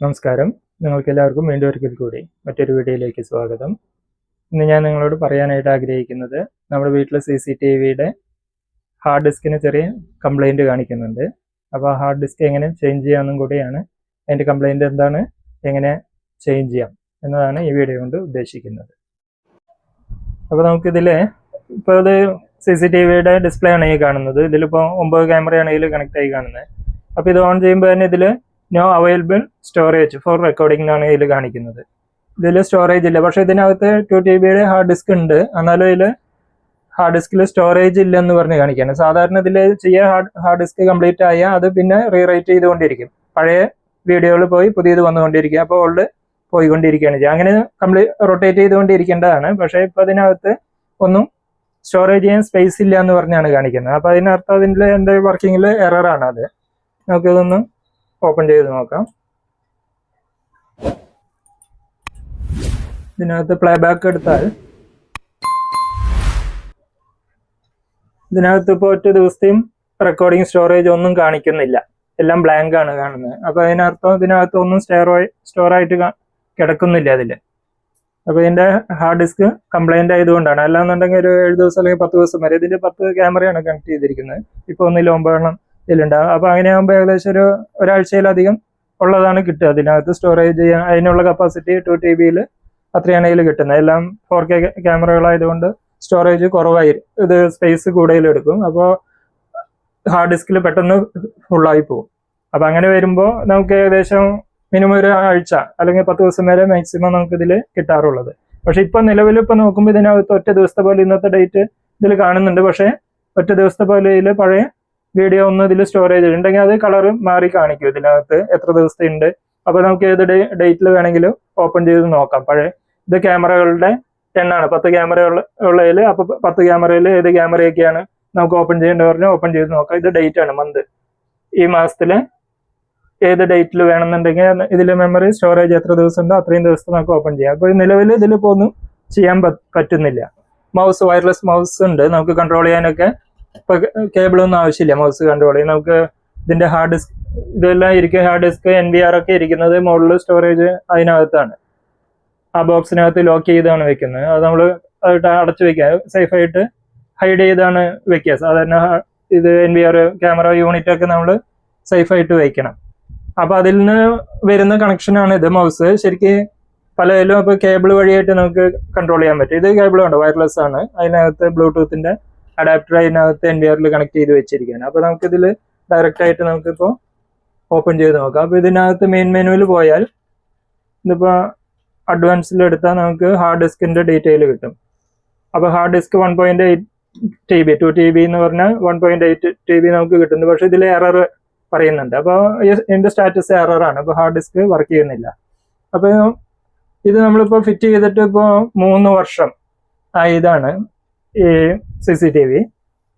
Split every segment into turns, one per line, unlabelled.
നമസ്കാരം. നിങ്ങൾക്കെല്ലാവർക്കും വീണ്ടും ഒരിക്കൽ കൂടി മറ്റൊരു വീഡിയോയിലേക്ക് സ്വാഗതം. ഇന്ന് ഞാൻ നിങ്ങളോട് പറയാനായിട്ട് ആഗ്രഹിക്കുന്നത് നമ്മുടെ വീട്ടിലെ CCTVയുടെ ഹാർഡ് ഡിസ്കിന് ചെറിയ കംപ്ലൈൻറ്റ് കാണിക്കുന്നുണ്ട്. അപ്പോൾ ആ ഹാർഡ് ഡിസ്ക് എങ്ങനെ ചേഞ്ച് ചെയ്യാമെന്നും കൂടിയാണ്, അതിൻ്റെ കംപ്ലൈൻറ്റ് എന്താണ്, എങ്ങനെ ചേഞ്ച് ചെയ്യാം എന്നതാണ് ഈ വീഡിയോ കൊണ്ട് ഉദ്ദേശിക്കുന്നത്. അപ്പോൾ നമുക്കിതിൽ ഇപ്പോൾ ഇത് CCTVയുടെ ഡിസ്പ്ലേ ആണ് ഈ കാണുന്നത്. ഇതിലിപ്പോൾ 9 ക്യാമറയാണ് ഇതിൽ കണക്ട് ആയി കാണുന്നത്. അപ്പോൾ ഇത് ഓൺ ചെയ്യുമ്പോൾ തന്നെ ഇതിൽ no available storage for recording എന്നാണ് ഇതിൽ കാണിക്കുന്നത്. ഇതിൽ സ്റ്റോറേജ് ഇല്ല, പക്ഷേ ഇതിനകത്ത് 2 TB ഹാർഡ് ഡിസ്ക് ഉണ്ട്. എന്നാലും ഇതിൽ ഹാർഡ് ഡിസ്കിൽ സ്റ്റോറേജ് ഇല്ല എന്ന് പറഞ്ഞ് കാണിക്കുകയാണ്. സാധാരണ ഇതിൽ ഹാർഡ് ഡിസ്ക് കംപ്ലീറ്റ് ആയാൽ അത് പിന്നെ റീറൈറ്റ് ചെയ്തുകൊണ്ടിരിക്കും. പഴയ വീഡിയോകൾ പോയി പുതിയത് വന്നുകൊണ്ടിരിക്കുക, അപ്പോൾ ഓൾഡ് പോയിക്കൊണ്ടിരിക്കുകയാണ് ചെയ്യുക. അങ്ങനെ റൊട്ടേറ്റ് ചെയ്തുകൊണ്ടിരിക്കേണ്ടതാണ്. പക്ഷേ ഇപ്പോൾ അതിനകത്ത് ഒന്നും സ്റ്റോറേജ് ചെയ്യാൻ സ്പേസ് ഇല്ല എന്ന് പറഞ്ഞാണ് കാണിക്കുന്നത്. അപ്പോൾ അതിനർത്ഥം അതിൻ്റെ എൻ്റെ വർക്കിങ്ങിൽ എററാണ്. അത് നമുക്കിതൊന്ന് ഓപ്പൺ ചെയ്ത് നോക്കാം. ഇതിനകത്ത് പ്ലേ ബാക്ക് എടുത്താൽ ഇതിനകത്ത് ഇപ്പോൾ ഒറ്റ ദിവസത്തെയും റെക്കോർഡിങ് സ്റ്റോറേജ് ഒന്നും കാണിക്കുന്നില്ല, എല്ലാം ബ്ലാങ്ക് ആണ് കാണുന്നത്. അപ്പോൾ അതിനർത്ഥം ഇതിനകത്ത് ഒന്നും സ്റ്റോറായിട്ട് കിടക്കുന്നില്ല അതിൽ. അപ്പോൾ ഇതിൻ്റെ ഹാർഡ് ഡിസ്ക് കംപ്ലൈൻ്റ് ആയതുകൊണ്ടാണ്. അല്ലാന്നുണ്ടെങ്കിൽ ഒരു 7 ദിവസം അല്ലെങ്കിൽ 10 ദിവസം വരെ. ഇതിൻ്റെ 10 ക്യാമറയാണ് കണക്ട് ചെയ്തിരിക്കുന്നത്. ഇപ്പോൾ ഒന്നിൽ 9 ഇതിലുണ്ടാകും. അപ്പോൾ അങ്ങനെയാകുമ്പോൾ ഏകദേശം ഒരാഴ്ചയിലധികം ഉള്ളതാണ് കിട്ടുക. അതിനകത്ത് സ്റ്റോറേജ് ചെയ്യാൻ അതിനുള്ള കപ്പാസിറ്റി 2 TB അത്രയാണ് ഇതിൽ കിട്ടുന്നത്. എല്ലാം 4K ക്യാമറകളായതുകൊണ്ട് സ്റ്റോറേജ് കുറവായിരിക്കും, ഇത് സ്പേസ് കൂടുതലെടുക്കും. അപ്പോൾ ഹാർഡ് ഡിസ്കിൽ പെട്ടെന്ന് ഫുള്ളായി പോകും. അപ്പോൾ അങ്ങനെ വരുമ്പോൾ നമുക്ക് ഏകദേശം മിനിമം ഒരു ആഴ്ച അല്ലെങ്കിൽ 10 ദിവസം വരെ മാക്സിമം നമുക്കിതിൽ കിട്ടാറുള്ളത്. പക്ഷെ ഇപ്പം നിലവിൽ ഇപ്പോൾ നോക്കുമ്പോൾ ഇതിനകത്ത് ഒറ്റ ദിവസത്തെ പോലെ ഇന്നത്തെ ഡേറ്റ് ഇതിൽ കാണുന്നുണ്ട്. പക്ഷേ ഒറ്റ ദിവസത്തെ പോലെ ഇതിൽ പഴയ വീഡിയോ ഒന്നും ഇതിൽ സ്റ്റോറേജ് ഉണ്ടെങ്കിൽ അത് കളർ മാറി കാണിക്കും ഇതിനകത്ത് എത്ര ദിവസത്തെ ഉണ്ട്. അപ്പോൾ നമുക്ക് ഏത് ഡേറ്റിൽ വേണമെങ്കിലും ഓപ്പൺ ചെയ്ത് നോക്കാം. പഴയ ഇത് ക്യാമറകളുടെ 10 ആണ്, 10 ക്യാമറ ഉള്ളതിൽ. അപ്പോൾ 10 ക്യാമറയിൽ ഏത് ക്യാമറയൊക്കെയാണ് നമുക്ക് ഓപ്പൺ ചെയ്യേണ്ടത് പറഞ്ഞാൽ ഓപ്പൺ ചെയ്ത് നോക്കാം. ഇത് ഡേറ്റ് ആണ്, മന്ത്, ഈ മാസത്തിലെ ഏത് ഡേറ്റിൽ വേണമെന്നുണ്ടെങ്കിൽ ഇതിൽ മെമ്മറി സ്റ്റോറേജ് എത്ര ദിവസം ഉണ്ടോ അത്രയും ദിവസത്തെ നമുക്ക് ഓപ്പൺ ചെയ്യാം. അപ്പോൾ നിലവിൽ ഇതിലിപ്പോൾ ഒന്നും ചെയ്യാൻ പറ്റുന്നില്ല. മൗസ്, വയർലെസ് മൗസ് ഉണ്ട് നമുക്ക് കൺട്രോൾ ചെയ്യാനൊക്കെ. ഇപ്പോൾ കേബിളൊന്നും ആവശ്യമില്ല മൗസ് കൺട്രോൾ ചെയ്യാൻ. നമുക്ക് ഇതിൻ്റെ ഹാർഡ് ഡിസ്ക് ഇതെല്ലാം ഇരിക്കുക. ഹാർഡ് ഡിസ്ക് NVR ഒക്കെ ഇരിക്കുന്നത് മുകളിൽ സ്റ്റോറേജ് അതിനകത്താണ്. ആ ബോക്സിനകത്ത് ലോക്ക് ചെയ്താണ് വെക്കുന്നത്. അത് നമ്മൾ അടച്ചു വെക്കുക, സേഫായിട്ട് ഹൈഡ് ചെയ്താണ് വെക്കുക. സാധാരണ ഇത് NVR ക്യാമറ യൂണിറ്റ് ഒക്കെ നമ്മൾ സേഫായിട്ട് വയ്ക്കണം. അപ്പോൾ അതിൽ നിന്ന് വരുന്ന കണക്ഷനാണ് ഇത്. മൗസ് ശരിക്കും പലതിലും അപ്പോൾ കേബിൾ വഴിയായിട്ട് നമുക്ക് കൺട്രോൾ ചെയ്യാൻ പറ്റും. ഇത് കേബിളുണ്ട്, വയർലെസ് ആണ്. അതിനകത്ത് ബ്ലൂടൂത്തിൻ്റെ അഡാപ്റ്റർ അതിനകത്ത് NVR കണക്ട് ചെയ്ത് വെച്ചിരിക്കുകയാണ്. അപ്പോൾ നമുക്കിതിൽ ഡയറക്റ്റ് ആയിട്ട് നമുക്കിപ്പോൾ ഓപ്പൺ ചെയ്ത് നോക്കാം. അപ്പോൾ ഇതിനകത്ത് മെയിൻ മെനുവിൽ പോയാൽ ഇതിപ്പോൾ അഡ്വാൻസിൽ എടുത്താൽ നമുക്ക് ഹാർഡ് ഡിസ്കിൻ്റെ ഡീറ്റെയിൽ കിട്ടും. അപ്പോൾ ഹാർഡ് ഡിസ്ക് 1.8 TB 2 TB എന്ന് പറഞ്ഞാൽ 1.8 TB നമുക്ക് കിട്ടുന്നു. പക്ഷേ ഇതിൽ എറർ പറയുന്നുണ്ട്. അപ്പോൾ ഇതിൻ്റെ സ്റ്റാറ്റസ് എററാണ്. അപ്പോൾ ഹാർഡ് ഡിസ്ക് വർക്ക് ചെയ്യുന്നില്ല. അപ്പോൾ ഇത് നമ്മളിപ്പോൾ ഫിറ്റ് ചെയ്തിട്ട് ഇപ്പോൾ 3 വർഷം ആയതാണ് ഈ CCTV.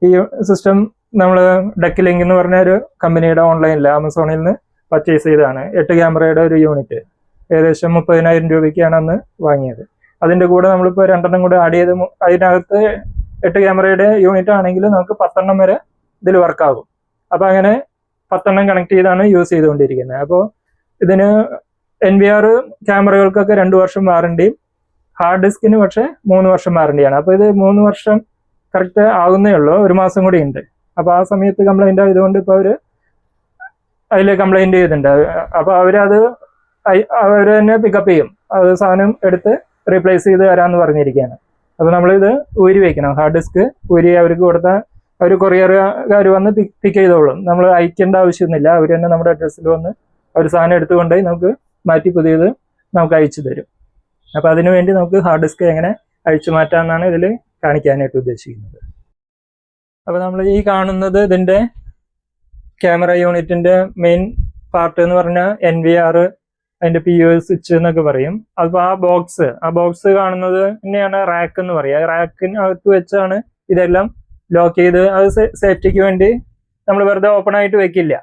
ഈ സിസ്റ്റം നമ്മൾ ഡെക്ക് ലിങ്ക് എന്ന് പറഞ്ഞ ഒരു കമ്പനിയുടെ ഓൺലൈനിൽ ആമസോണിൽ നിന്ന് പർച്ചേസ് ചെയ്തതാണ്. 8 ക്യാമറയുടെ ഒരു യൂണിറ്റ് ഏകദേശം 30,000 രൂപയ്ക്കാണ് അന്ന് വാങ്ങിയത്. അതിൻ്റെ കൂടെ നമ്മളിപ്പോൾ 2 കൂടെ ആഡ് ചെയ്ത് അതിനകത്ത് 8 ക്യാമറയുടെ യൂണിറ്റ് ആണെങ്കിൽ നമുക്ക് 10 വരെ ഇതിൽ വർക്കാകും. അപ്പോൾ അങ്ങനെ 10 കണക്ട് ചെയ്താണ് യൂസ് ചെയ്തുകൊണ്ടിരിക്കുന്നത്. അപ്പോൾ ഇതിന് NVR ക്യാമറകൾക്കൊക്കെ 2 വർഷം വാറണ്ടിയും ഹാർഡ് ഡിസ്കിന് പക്ഷേ 3 വർഷം വാറണ്ടിയാണ്. അപ്പോൾ ഇത് 3 വർഷം കറക്റ്റ് ആകുന്നേ ഉള്ളൂ, 1 മാസം കൂടി ഉണ്ട്. അപ്പോൾ ആ സമയത്ത് കംപ്ലൈൻ്റ് ആയതുകൊണ്ട് ഇപ്പോൾ അതിൽ കംപ്ലൈൻറ്റ് ചെയ്തിട്ടുണ്ട്. അപ്പോൾ അവർ തന്നെ പിക്കപ്പ് ചെയ്യും, അത് സാധനം എടുത്ത് റീപ്ലേസ് ചെയ്ത് തരാമെന്ന് പറഞ്ഞിരിക്കുകയാണ്. അപ്പോൾ നമ്മളിത് ഊരി വയ്ക്കണം. ഹാർഡ് ഡിസ്ക് ഊരി അവർക്ക് കൊടുത്താൽ അവർ കൊറിയറുകാർ വന്ന് പിക്ക് ചെയ്തോളും. നമ്മൾ അയക്കേണ്ട ആവശ്യമൊന്നുമില്ല. അവർ തന്നെ നമ്മുടെ അഡ്രസ്സിൽ വന്ന് ഒരു സാധനം എടുത്തുകൊണ്ടുപോയി നമുക്ക് മാറ്റി പുതിയത് നമുക്ക് അയച്ചു തരും. അപ്പോൾ അതിനുവേണ്ടി നമുക്ക് ഹാർഡ് ഡിസ്ക് എങ്ങനെ അഴിച്ചു മാറ്റാമെന്നാണ് ഇതിൽ കാണിക്കാനായിട്ട് ഉദ്ദേശിക്കുന്നത്. അപ്പോൾ നമ്മൾ ഈ കാണുന്നത് ഇതിൻ്റെ ക്യാമറ യൂണിറ്റിൻ്റെ മെയിൻ പാർട്ട് എന്ന് പറഞ്ഞാൽ NVR, അതിൻ്റെ POS സ്വിച്ച് എന്നൊക്കെ പറയും. അപ്പോൾ ആ ബോക്സ് കാണുന്നത് തന്നെയാണ് റാക്ക് എന്ന് പറയുക. റാക്കിനകത്ത് വെച്ചാണ് ഇതെല്ലാം ലോക്ക് ചെയ്ത്, അത് സേഫ്റ്റിക്ക് വേണ്ടി നമ്മൾ വെറുതെ ഓപ്പൺ ആയിട്ട് വെക്കില്ല.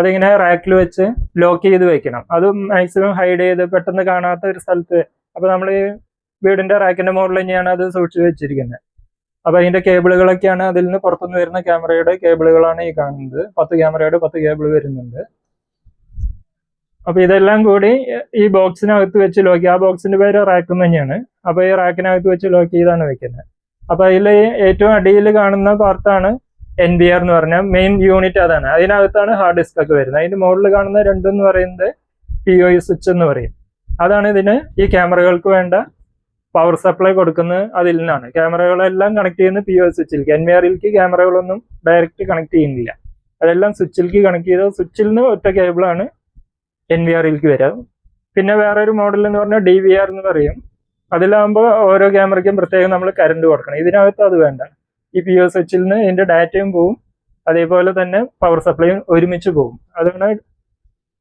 അതിങ്ങനെ റാക്കിൽ വെച്ച് ലോക്ക് ചെയ്ത് വെക്കണം. അത് മാക്സിമം ഹൈഡ് ചെയ്ത് പെട്ടെന്ന് കാണാത്ത ഒരു സ്ഥലത്ത്. അപ്പോൾ നമ്മൾ ഈ വീടിൻ്റെ റാക്കിൻ്റെ മുകളിൽ തന്നെയാണ് അത് സൂക്ഷിച്ച് വെച്ചിരിക്കുന്നത്. അപ്പോൾ അതിൻ്റെ കേബിളുകളൊക്കെയാണ് അതിൽ നിന്ന് പുറത്തുനിന്ന് വരുന്ന ക്യാമറയുടെ കേബിളുകളാണ് ഈ കാണുന്നത്. 10 ക്യാമറയുടെ 10 കേബിൾ വരുന്നുണ്ട്. അപ്പൊ ഇതെല്ലാം കൂടി ഈ ബോക്സിനകത്ത് വെച്ച് ലോക്ക്, ആ ബോക്സിന്റെ പേര് റാക്ക് തന്നെയാണ്. അപ്പൊ ഈ റാക്കിനകത്ത് വെച്ച് ലോക്ക് ചെയ്താണ് വെക്കുന്നത്. അപ്പൊ അതിൽ ഏറ്റവും അടിയിൽ കാണുന്ന പാർട്ടാണ് NVR എന്ന് പറഞ്ഞ മെയിൻ യൂണിറ്റ്, അതാണ്. അതിനകത്താണ് ഹാർഡ് ഡിസ്ക് ഒക്കെ വരുന്നത്. അതിന്റെ മുകളിൽ കാണുന്ന രണ്ടെന്ന് പറയുന്നത് POE സ്വിച്ച് എന്ന് പറയും. അതാണ് ഇതിന് ഈ ക്യാമറകൾക്ക് വേണ്ട പവർ സപ്ലൈ കൊടുക്കുന്നത്. അതിൽ നിന്നാണ് ക്യാമറകളെല്ലാം കണക്ട് ചെയ്യുന്നത് POE സ്വിച്ചിലേക്ക്. NVRലേക്ക് ക്യാമറകളൊന്നും ഡയറക്റ്റ് കണക്ട് ചെയ്യുന്നില്ല, അതെല്ലാം സ്വിച്ചിലേക്ക് കണക്ട് ചെയ്ത സ്വിച്ചിൽ നിന്ന് ഒറ്റ കേബിളാണ് NVRലേക്ക് വരാം. പിന്നെ വേറൊരു മോഡൽ എന്ന് പറഞ്ഞാൽ DVR എന്ന് പറയും. അതിലാകുമ്പോൾ ഓരോ ക്യാമറയ്ക്കും പ്രത്യേകം നമ്മൾ കറണ്ട് കൊടുക്കണം. ഇതിനകത്ത് അത് വേണ്ട. ഈ POE സ്വിച്ചിൽ നിന്ന് ഇതിന്റെ ഡാറ്റയും പോവും, അതേപോലെ തന്നെ പവർ സപ്ലൈയും ഒരുമിച്ച് പോവും. അതാണ്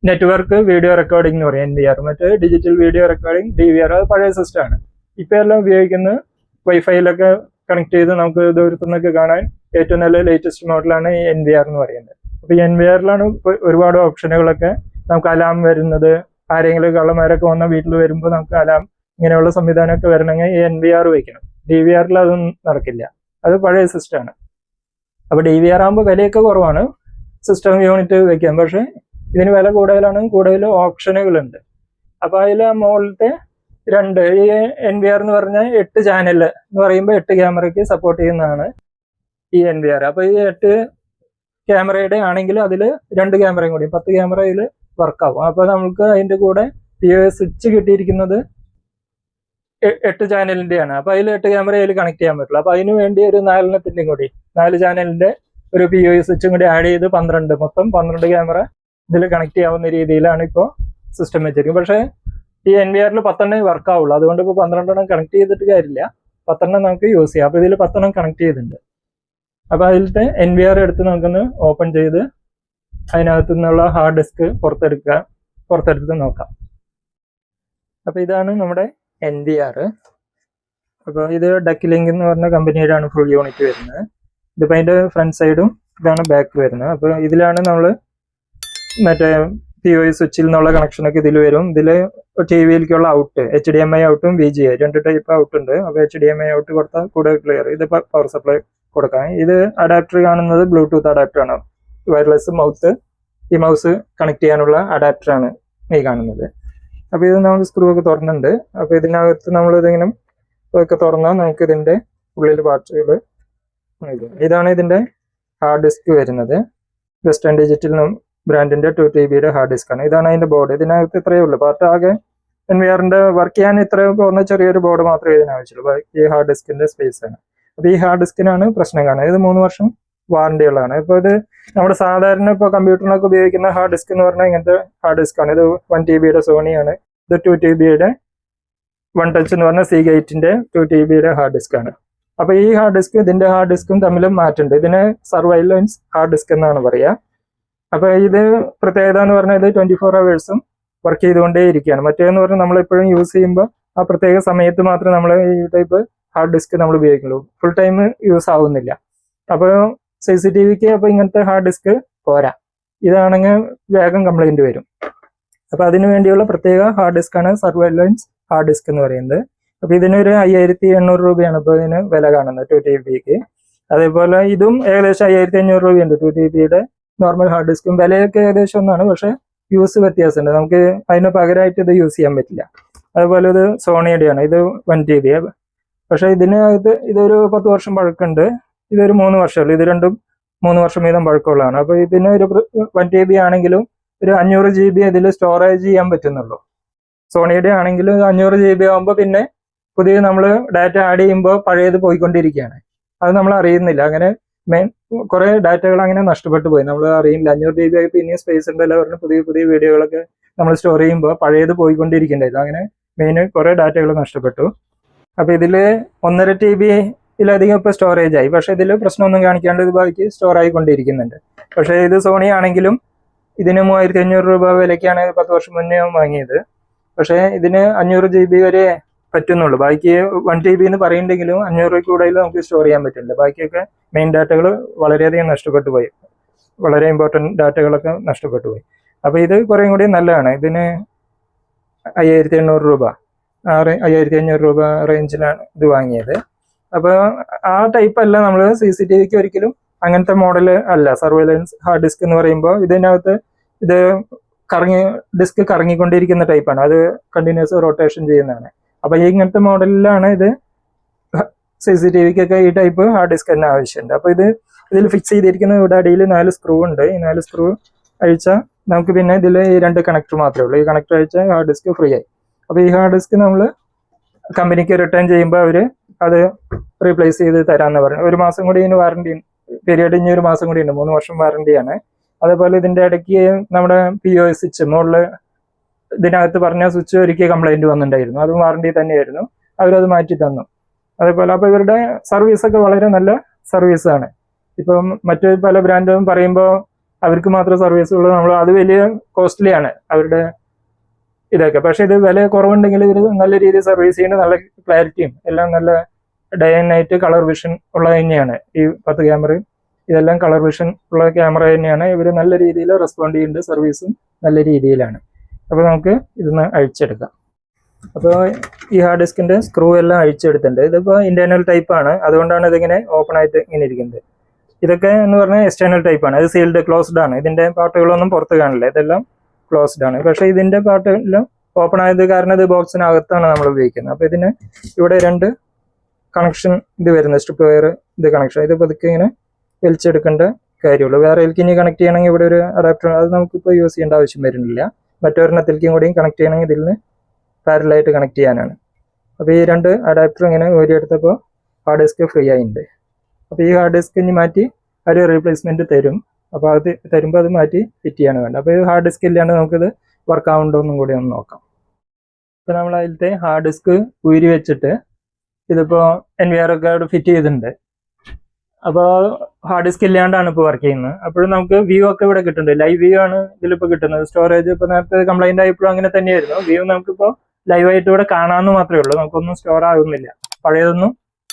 നെറ്റ്വർക്ക് വീഡിയോ റെക്കോർഡിംഗ് എന്ന് പറയും NVR. മറ്റേ ഡിജിറ്റൽ വീഡിയോ റെക്കോർഡിംഗ് DVR അത് പഴയ സിസ്റ്റമാണ്. ഇപ്പൊ എല്ലാം ഉപയോഗിക്കുന്നത് വൈഫൈയിലൊക്കെ കണക്ട് ചെയ്ത് നമുക്ക് ദൂരത്തുനിന്നൊക്കെ കാണാൻ ഏറ്റവും നല്ല ലേറ്റസ്റ്റ് മോഡലാണ് ഈ NVR എന്ന് പറയുന്നത്. അപ്പൊ ഈ NVRലാണ് ഒരുപാട് ഓപ്ഷനുകളൊക്കെ. നമുക്ക് അലാം വരുന്നത്, ആരെങ്കിലും കള്ളന്മാരൊക്കെ വന്ന വീട്ടിൽ വരുമ്പോൾ നമുക്ക് അലാം ഇങ്ങനെയുള്ള സംവിധാനമൊക്കെ വരണമെങ്കിൽ ഈ NVR വയ്ക്കണം. DVRൽ അതൊന്നും നടക്കില്ല, അത് പഴയ സിസ്റ്റമാണ്. അപ്പൊ DVR ആകുമ്പോൾ വിലയൊക്കെ കുറവാണ്, സിസ്റ്റം യൂണിറ്റ് വെക്കാം. പക്ഷെ ഇതിന് വില കൂടുതലാണ്, കൂടുതൽ ഓപ്ഷനുകളുണ്ട്. അപ്പൊ അതിൽ ആ മുകളിലത്തെ രണ്ട് ഈ NVR എന്ന് പറഞ്ഞാൽ 8 ചാനൽ എന്ന് പറയുമ്പോൾ 8 ക്യാമറയ്ക്ക് സപ്പോർട്ട് ചെയ്യുന്നതാണ് ഈ NVR. അപ്പൊ ഈ 8 ക്യാമറയുടെ ആണെങ്കിൽ അതിൽ 2 ക്യാമറയും കൂടി 10 ക്യാമറ ഇതിൽ വർക്കാവും. അപ്പൊ നമുക്ക് അതിന്റെ കൂടെ POE സ്വിച്ച് കിട്ടിയിരിക്കുന്നത് 8 ചാനലിന്റെയാണ്. അപ്പൊ അതിൽ 8 ക്യാമറ അതിൽ കണക്ട് ചെയ്യാൻ പറ്റില്ല. അപ്പൊ അതിന് വേണ്ടി ഒരു 4 കൂടി 4 ചാനലിന്റെ ഒരു POE സ്വിച്ചും കൂടി ആഡ് ചെയ്ത് 12, മൊത്തം 12 ക്യാമറ ഇതിൽ കണക്ട് ചെയ്യാവുന്ന രീതിയിലാണ് ഇപ്പോൾ സിസ്റ്റം വെച്ചിരിക്കുന്നത്. പക്ഷേ ഈ NVRൽ 10 വർക്ക് ആവുള്ളൂ. അതുകൊണ്ട് ഇപ്പോൾ 12 കണക്ട് ചെയ്തിട്ട് കാര്യമില്ല, 10 നമുക്ക് യൂസ് ചെയ്യാം. അപ്പൊ ഇതിൽ 10 കണക്ട് ചെയ്തിട്ടുണ്ട്. അപ്പൊ അതിലത്തെ NVR എടുത്ത് നമുക്കൊന്ന് ഓപ്പൺ ചെയ്ത് അതിനകത്തു നിന്നുള്ള ഹാർഡ് ഡിസ്ക് പുറത്തെടുത്ത് നോക്കാം. അപ്പൊ ഇതാണ് നമ്മുടെ NVR. അപ്പോൾ ഇത് ഡക്കിലിങ്ക് എന്ന് പറഞ്ഞ കമ്പനിയുടെയാണ് ഫുൾ യൂണിറ്റ് വരുന്നത്. ഇതിപ്പോൾ അതിന്റെ ഫ്രണ്ട് സൈഡും ഇതാണ് ബാക്ക് വരുന്നത്. അപ്പോൾ ഇതിലാണ് നമ്മൾ മറ്റേ POE സ്വിച്ചിൽ നിന്നുള്ള കണക്ഷനൊക്കെ ഇതിൽ വരും. ഇതിൽ TVയിലേക്കുള്ള ഔട്ട് HDMI ഔട്ടും VGA 2 ടൈപ്പ് ഔട്ട് ഉണ്ട്. അപ്പോൾ HDMI ഔട്ട് കൊടുത്താൽ കൂടുതൽ ക്ലിയർ. ഇത് പവർ സപ്ലൈ കൊടുക്കാം. ഇത് അഡാപ്റ്റർ കാണുന്നത് ബ്ലൂടൂത്ത് അഡാപ്റ്റർ ആണ്, വയർലെസ് മൗത്ത്. ഈ മൗസ് കണക്ട് ചെയ്യാനുള്ള അഡാപ്റ്റർ ആണ് ഈ കാണുന്നത്. അപ്പോൾ ഇത് നമ്മൾ സ്ക്രൂ ഒക്കെ തുറന്നിട്ടുണ്ട്. അപ്പോൾ ഇതിനകത്ത് നമ്മൾ ഇതിങ്ങനെ ഒക്കെ തുറന്നാൽ നമുക്ക് ഇതിന്റെ ഉള്ളിൽ പാർട്ടുകൾ. ഇതാണ് ഇതിന്റെ ഹാർഡ് ഡിസ്ക് വരുന്നത്. വെസ്റ്റേൺ ഡിജിറ്റൽ ബ്രാൻഡിന്റെ 2 TB ഹാർഡ് ഡിസ്ക് ആണ്. ഇതാണ് അതിന്റെ ബോർഡ്. ഇതിനകത്ത് ഇത്രയേ ഉള്ളൂ പാർട്ട്. ആകെ NVRന്റെ വർക്ക് ചെയ്യാൻ ഇത്രയും പോകുന്ന ചെറിയൊരു ബോർഡ് മാത്രമേ ഇതിനാവശ്യമുള്ളൂ. ഈ ഹാർഡ് ഡിസ്കിന്റെ സ്പേസ് ആണ്. അപ്പൊ ഈ ഹാർഡ് ഡിസ്കിനാണ് പ്രശ്നം കാണുന്നത്. ഇത് 3 വർഷം വാറണ്ടി ഉള്ളതാണ്. ഇപ്പൊ ഇത് നമ്മുടെ സാധാരണ ഇപ്പോൾ കമ്പ്യൂട്ടറിനൊക്കെ ഉപയോഗിക്കുന്ന ഹാർഡ് ഡിസ്ക് എന്ന് പറഞ്ഞാൽ ഇങ്ങനത്തെ ഹാർഡ് ഡിസ്ക് ആണ്. ഇത് 1 TB സോണിയാണ്. ഇത് 2 TB വൺ ടച്ച് എന്ന് പറഞ്ഞ Seagateന്റെ 2 TB ഹാർഡ് ഡിസ്ക് ആണ്. അപ്പൊ ഈ ഹാർഡ് ഡിസ്ക് ഇതിന്റെ ഹാർഡ് ഡിസ്കും തമ്മിലും മാറ്റുണ്ട്. ഇതിന് സർവൈലൻസ് ഹാർഡ് ഡിസ്ക് എന്നാണ് പറയുക. അപ്പൊ ഇത് പ്രത്യേകത എന്ന് പറഞ്ഞാൽ ഇത് 24 hours വർക്ക് ചെയ്തുകൊണ്ടേ ഇരിക്കുകയാണ്. മറ്റേന്ന് പറഞ്ഞാൽ നമ്മളെപ്പോഴും യൂസ് ചെയ്യുമ്പോൾ ആ പ്രത്യേക സമയത്ത് മാത്രമേ നമ്മൾ ഈ ടൈപ്പ് ഹാർഡ് ഡിസ്ക് നമ്മൾ ഉപയോഗിക്കുള്ളൂ, ഫുൾ ടൈം യൂസ് ആവുന്നില്ല. അപ്പോൾ CCTVക്ക് അപ്പോൾ ഇങ്ങനത്തെ ഹാർഡ് ഡിസ്ക് പോരാ, ഇതാണെങ്കിൽ വേഗം കംപ്ലൈന്റ് വരും. അപ്പൊ അതിനു വേണ്ടിയുള്ള പ്രത്യേക ഹാർഡ് ഡിസ്ക് ആണ് സർവൈലൻസ് ഹാർഡ് ഡിസ്ക് എന്ന് പറയുന്നത്. അപ്പൊ ഇതിനൊരു 5800 രൂപയാണ് ഇപ്പോൾ ഇതിന് വില കാണുന്നത് 2 TBക്ക്. അതേപോലെ ഇതും ഏകദേശം 5500 രൂപയുണ്ട് 2 TB നോർമൽ ഹാർഡ് ഡിസ്കും. വിലയൊക്കെ ഏകദേശം ഒന്നാണ്, പക്ഷെ യൂസ് വ്യത്യാസമുണ്ട്. നമുക്ക് അതിന് പകരമായിട്ട് ഇത് യൂസ് ചെയ്യാൻ പറ്റില്ല. അതുപോലെ ഇത് സോണിയുടെയാണ്. ഇത് 1 TB. പക്ഷെ ഇതിനകത്ത് ഇതൊരു 10 വർഷം പഴക്കമുണ്ട്. ഇതൊരു 3 വർഷമുള്ളൂ. ഇത് രണ്ടും 3 വർഷം വീതം പഴക്കമുള്ളതാണ്. അപ്പൊ ഇതിന് ഒരു 1 TB ആണെങ്കിലും ഒരു 500 GB ഇതിൽ സ്റ്റോറേജ് ചെയ്യാൻ പറ്റുന്നുള്ളൂ. സോണിയുടെ ആണെങ്കിൽ 500 GB ആകുമ്പോൾ പിന്നെ പുതിയ നമ്മൾ ഡാറ്റ ആഡ് ചെയ്യുമ്പോൾ പഴയത് പോയിക്കൊണ്ടിരിക്കുകയാണ്. അത് നമ്മൾ അറിയുന്നില്ല. അങ്ങനെ കുറെ ഡാറ്റകൾ അങ്ങനെ നഷ്ടപ്പെട്ടു പോയി, നമ്മൾ അറിയില്ല. 500 GB ആയി പിന്നെ സ്പേസ് ഉണ്ടല്ലോ പറഞ്ഞ് പുതിയ വീഡിയോകളൊക്കെ നമ്മൾ സ്റ്റോർ ചെയ്യുമ്പോൾ പഴയത് പോയിക്കൊണ്ടിരിക്കേണ്ടായിരുന്നു. അങ്ങനെ കുറെ ഡാറ്റകൾ നഷ്ടപ്പെട്ടു. അപ്പൊ ഇതില് 1.5 TBയിലധികം ഇപ്പൊ സ്റ്റോറേജ് ആയി. പക്ഷെ ഇതിൽ പ്രശ്നമൊന്നും കാണിക്കാണ്ട് ഇത് ബാക്കി സ്റ്റോർ ആയിക്കൊണ്ടിരിക്കുന്നുണ്ട്. പക്ഷെ ഇത് സോണി ആണെങ്കിലും ഇതിന് 3500 രൂപ വിലയ്ക്കാണ് 10 വർഷം മുന്നേ വാങ്ങിയത്. പക്ഷെ ഇതിന് 500 GB വരെ പറ്റുന്നുള്ളൂ. ബാക്കി 1 TB എന്ന് പറയുന്നുണ്ടെങ്കിലും 500 കൂടുതൽ നമുക്ക് സ്റ്റോർ ചെയ്യാൻ പറ്റില്ല. ബാക്കിയൊക്കെ മെയിൻ ഡാറ്റകൾ വളരെയധികം നഷ്ടപ്പെട്ടു പോയി, വളരെ ഇമ്പോർട്ടൻറ്റ് ഡാറ്റകളൊക്കെ നഷ്ടപ്പെട്ടു പോയി. അപ്പൊ ഇത് കുറേയും കൂടി നല്ലതാണ്. ഇതിന് 5800 രൂപ 5500 രൂപ റേഞ്ചിലാണ് ഇത് വാങ്ങിയത്. അപ്പൊ ആ ടൈപ്പ് അല്ല നമ്മൾ CCTVക്ക് ഒരിക്കലും അങ്ങനത്തെ മോഡൽ അല്ല. സർവൈലൻസ് ഹാർഡ് ഡിസ്ക് എന്ന് പറയുമ്പോൾ ഇതിനകത്ത് ഇത് ഡിസ്ക് കറങ്ങിക്കൊണ്ടിരിക്കുന്ന ടൈപ്പാണ്, അത് കണ്ടിന്യൂസ് റൊട്ടേഷൻ ചെയ്യുന്നതാണ്. അപ്പോൾ ഇങ്ങനത്തെ മോഡലിലാണ് ഇത്. CCTVക്കൊക്കെ ഈ ടൈപ്പ് ഹാർഡ് ഡിസ്ക് തന്നെ ആവശ്യമുണ്ട്. അപ്പോൾ ഇതിൽ ഫിക്സ് ചെയ്തിരിക്കുന്ന ഇവിടെ അടിയിൽ 4 സ്ക്രൂ ഉണ്ട്. ഈ 4 സ്ക്രൂ അഴിച്ചാൽ നമുക്ക് പിന്നെ ഇതിൽ ഈ 2 കണക്ടർ മാത്രമേ ഉള്ളൂ. ഈ കണക്ടർ അഴിച്ചാൽ ഹാർഡ് ഡിസ്ക് ഫ്രീ ആയി. അപ്പോൾ ഈ ഹാർഡ് ഡിസ്ക് നമ്മൾ കമ്പനിക്ക് റിട്ടേൺ ചെയ്യുമ്പോൾ അവർ അത് റീപ്ലേസ് ചെയ്ത് തരാമെന്ന് പറഞ്ഞു. 1 മാസം കൂടി ഇതിന് വാറണ്ടി പീരീഡ്, ഇനി 1 മാസം കൂടി ഉണ്ട്, 3 വർഷം വാറണ്ടിയാണ്. അതേപോലെ ഇതിൻ്റെ ഇടയ്ക്ക് നമ്മുടെ POS സ്വിച്ച് മുകളിൽ ഇതിനകത്ത് പറഞ്ഞ സ്വിച്ച് ഒരിക്കൽ കംപ്ലൈൻറ്റ് വന്നിട്ടുണ്ടായിരുന്നു, അതും വാറണ്ടി തന്നെയായിരുന്നു, അവരത് മാറ്റി തന്നു. അതേപോലെ അപ്പോൾ ഇവരുടെ സർവീസൊക്കെ വളരെ നല്ല സർവീസാണ്. ഇപ്പം മറ്റു പല ബ്രാൻഡും പറയുമ്പോൾ അവർക്ക് മാത്രം സർവീസ് ഉള്ളൂ, നമ്മൾ അത് വലിയ കോസ്റ്റ്ലി ആണ് അവരുടെ ഇതൊക്കെ. പക്ഷേ ഇത് വില കുറവുണ്ടെങ്കിൽ ഇവർ നല്ല രീതിയിൽ സർവീസ് ചെയ്യുന്നത്, നല്ല ക്ലാരിറ്റിയും എല്ലാം നല്ല day and night colour vision ഉള്ളത് തന്നെയാണ്. ഈ 10 ക്യാമറയും ഇതെല്ലാം കളർ വിഷൻ ഉള്ള ക്യാമറ തന്നെയാണ്. ഇവർ നല്ല രീതിയിൽ റെസ്പോണ്ട് ചെയ്യുന്നുണ്ട്, സർവീസും നല്ല രീതിയിലാണ്. അപ്പോൾ നമുക്ക് ഇതൊന്ന് അഴിച്ചെടുക്കാം. അപ്പോൾ ഈ ഹാർഡ് ഡിസ്കിൻ്റെ സ്ക്രൂ എല്ലാം അഴിച്ചെടുത്തിട്ടുണ്ട്. ഇതിപ്പോൾ ഇന്റേണൽ ടൈപ്പാണ്, അതുകൊണ്ടാണ് ഇതിങ്ങനെ ഓപ്പൺ ആയിട്ട് ഇങ്ങനെ ഇരിക്കുന്നത്. ഇതൊക്കെ എന്ന് പറഞ്ഞാൽ എക്സ്റ്റേണൽ ടൈപ്പാണ്, ഇത് സീൽഡ് ക്ലോസ്ഡ് ആണ്. ഇതിൻ്റെ പാർട്ടുകളൊന്നും പുറത്ത് കാണില്ല, ഇതെല്ലാം ക്ലോസ്ഡ് ആണ്. പക്ഷേ ഇതിൻ്റെ പാർട്ട് എല്ലാം ഓപ്പൺ ആയത് കാരണം ഇത് ബോക്സിനകത്താണ് നമ്മൾ ഉപയോഗിക്കുന്നത്. അപ്പോൾ ഇതിന് ഇവിടെ 2 കണക്ഷൻ ഇത് വരുന്നത്, സ്ട്രിപ്പ് വയർ ഇത് കണക്ഷൻ, ഇത് പതുക്കെ ഇങ്ങനെ വലിച്ചെടുക്കേണ്ട കാര്യമുള്ളൂ. വേറെ ഇനി കണക്ട് ചെയ്യണമെങ്കിൽ ഇവിടെ ഒരു അഡാപ്റ്റർ, അത് നമുക്കിപ്പോൾ യൂസ് ചെയ്യേണ്ട ആവശ്യം വരുന്നില്ല. മറ്റൊരെണ്ണത്തിലേക്കും കൂടിയും കണക്ട് ചെയ്യണമെങ്കിൽ ഇതിൽ നിന്ന് പാരലായിട്ട് കണക്ട് ചെയ്യാനാണ്. അപ്പോൾ ഈ 2 അഡാപ്റ്റർ ഇങ്ങനെ ഊരിയെടുത്തപ്പോൾ ഹാർഡ് ഡിസ്ക് ഫ്രീ ആയിട്ടുണ്ട്. അപ്പോൾ ഈ ഹാർഡ് ഡിസ്ക് ഇനി മാറ്റി ഒരു റീപ്ലേസ്മെൻറ്റ് തരും. അപ്പോൾ അത് തരുമ്പോൾ അത് മാറ്റി ഫിറ്റ് ചെയ്യാണ് വേണ്ട. അപ്പോൾ ഈ ഹാർഡ് ഡിസ്ക് ഇല്ലാണ്ട് നമുക്കിത് വർക്ക് ആവുന്നുണ്ടോ എന്നും കൂടി ഒന്ന് നോക്കാം. ഇപ്പോൾ നമ്മൾ അതിലത്തെ ഹാർഡ് ഡിസ്ക് ഊരി വെച്ചിട്ട് ഇതിപ്പോൾ NVR ഒക്കെ അവിടെ ഫിറ്റ് ചെയ്തിട്ടുണ്ട്. അപ്പോൾ ഹാർഡ് ഡിസ്ക് ഇല്ലാണ്ടാണ് ഇപ്പോൾ വർക്ക് ചെയ്യുന്നത്. അപ്പോഴും നമുക്ക് വ്യൂ ഒക്കെ ഇവിടെ കിട്ടുന്നുണ്ട്, ലൈവ് വ്യൂ ആണ് ഇതിലിപ്പോൾ കിട്ടുന്നത്. സ്റ്റോറേജ് ഇപ്പോൾ നേരത്തെ കംപ്ലൈൻ്റ് ആയപ്പോഴും അങ്ങനെ തന്നെയായിരുന്നു. വ്യൂ നമുക്കിപ്പോൾ ലൈവായിട്ട് ഇവിടെ കാണാമെന്ന് മാത്രമേ ഉള്ളൂ, നമുക്കൊന്നും സ്റ്റോർ ആകുന്നില്ല, പഴയതൊന്നും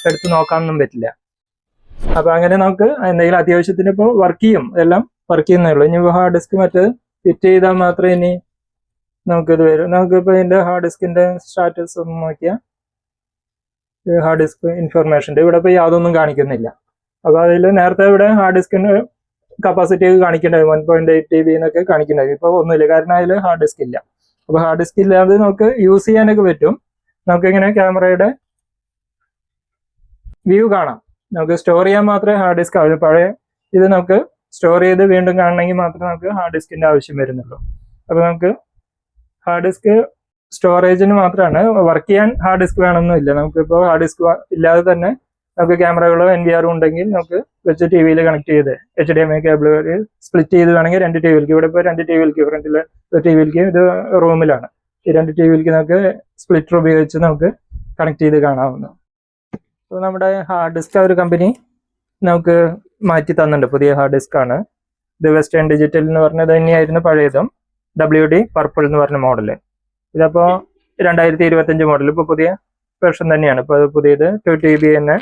എടുത്ത് നോക്കാനൊന്നും പറ്റില്ല. അപ്പോൾ അങ്ങനെ നമുക്ക് എന്തെങ്കിലും അത്യാവശ്യത്തിന് ഇപ്പോൾ വർക്ക് ചെയ്യും, എല്ലാം വർക്ക് ചെയ്യുന്നേ ഉള്ളൂ. ഇനി ഹാർഡ് ഡിസ്ക് മറ്റേ ഫിറ്റ് ചെയ്താൽ മാത്രമേ ഇനി നമുക്കിത് വരും. നമുക്കിപ്പോൾ ഇതിൻ്റെ ഹാർഡ് ഡിസ്കിൻ്റെ സ്റ്റാറ്റസ് ഒന്ന് നോക്കിയാൽ ഹാർഡ് ഡിസ്ക് ഇൻഫർമേഷൻ്റെ ഇവിടെ ഇപ്പോൾ യാതൊന്നും കാണിക്കുന്നില്ല. അപ്പോൾ അതിൽ നേരത്തെ ഇവിടെ ഹാർഡ് ഡിസ്കിന് കപ്പാസിറ്റി കാണിക്കേണ്ടായി 1.8 TB എന്നൊക്കെ കാണിക്കേണ്ടായി. ഇപ്പോൾ ഒന്നുമില്ല, കാരണം അതിൽ ഹാർഡ് ഡിസ്ക് ഇല്ല. അപ്പോൾ ഹാർഡ് ഡിസ്ക് ഇല്ലാതെ നമുക്ക് യൂസ് ചെയ്യാനൊക്കെ പറ്റും. നമുക്കിങ്ങനെ ക്യാമറയുടെ വ്യൂ കാണാം, നമുക്ക് സ്റ്റോർ ചെയ്യാൻ മാത്രമേ ഹാർഡ് ഡിസ്ക് ആവശ്യം. പഴയ ഇത് നമുക്ക് സ്റ്റോർ ചെയ്ത് വീണ്ടും കാണണമെങ്കിൽ മാത്രമേ നമുക്ക് ഹാർഡ് ഡിസ്കിൻ്റെ ആവശ്യം വരുന്നുള്ളൂ. അപ്പോൾ നമുക്ക് ഹാർഡ് ഡിസ്ക് സ്റ്റോറേജിന് മാത്രമാണ്, വർക്ക് ചെയ്യാൻ ഹാർഡ് ഡിസ്ക് വേണമെന്നില്ല. നമുക്കിപ്പോൾ ഹാർഡ് ഡിസ്ക് ഇല്ലാതെ തന്നെ നമുക്ക് ക്യാമറകളോ NVR ഉണ്ടെങ്കിൽ നമുക്ക് വെച്ച് TV-യിൽ കണക്ട് ചെയ്ത് HDMI കേബിൾ സ്പ്ലിറ്റ് ചെയ്ത് വേണമെങ്കിൽ 2 TV-യിലേക്ക്, ഇവിടെ ഇപ്പോൾ 2 TV-യിലേക്ക്, ഫ്രണ്ടിലെ TV-യിലേക്ക്, ഇത് റൂമിലാണ്, ഈ 2 TV-യിലേക്ക് നമുക്ക് സ്പ്ലിറ്റർ ഉപയോഗിച്ച് നമുക്ക് കണക്ട് ചെയ്ത് കാണാവുന്നു. അപ്പോൾ നമ്മുടെ ഹാർഡ് ഡിസ്ക് ഒരു കമ്പനി നമുക്ക് മാറ്റി തന്നിട്ടുണ്ട്, പുതിയ ഹാർഡ് ഡിസ്ക് ആണ് ഇത്. വെസ്റ്റേൺ ഡിജിറ്റൽ എന്ന് പറഞ്ഞത് തന്നെയായിരുന്നു പഴയതും, WD പർപ്പിൾ എന്ന് പറഞ്ഞ മോഡല്. ഇതപ്പോൾ 2025 മോഡൽ, ഇപ്പോൾ പുതിയ വെർഷൻ തന്നെയാണ്. ഇപ്പോൾ പുതിയത് 2 TB തന്നെ,